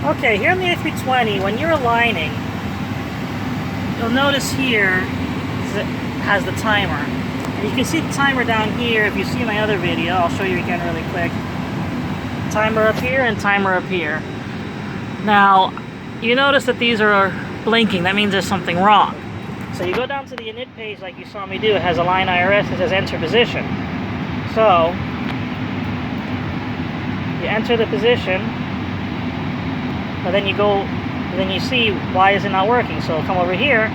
Okay, here on the A320, when you're aligning, you'll notice here it has the timer. And you can see the timer down here. If you see my other video, I'll show you again really quick. Timer up here and timer up here. Now, you notice that these are blinking. That means there's something wrong. So you go down to the init page like you saw me do. It has align IRS. It says enter position. So you enter the position, but then you see why is it not working. So come over here,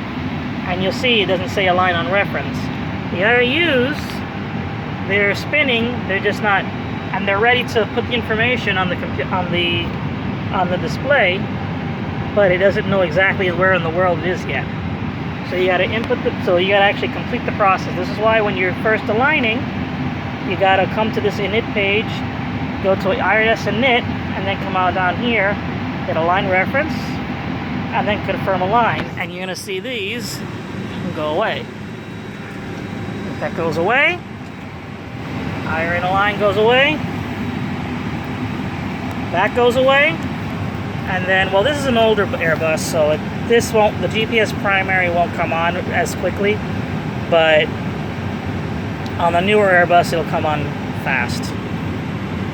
and you'll see it doesn't say align on reference. The IRUs, they're spinning. They're just not, and they're ready to put the information on the display, but it doesn't know exactly where in the world it is yet. So you got to actually complete the process. This is why when you're first aligning, you got to come to this init page, go to IRS init, and then come out down here, hit align reference, and then confirm align. And you're going to see these go away. If that goes away, IRN align goes away, that goes away, and then, well, this is an older Airbus, so the GPS primary won't come on as quickly, but on the newer Airbus it'll come on fast.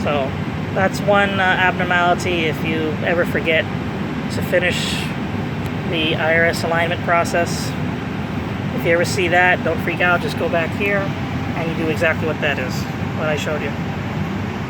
So that's one abnormality if you ever forget to finish the IRS alignment process. If you ever see that, don't freak out, just go back here and you do exactly what that is, what I showed you.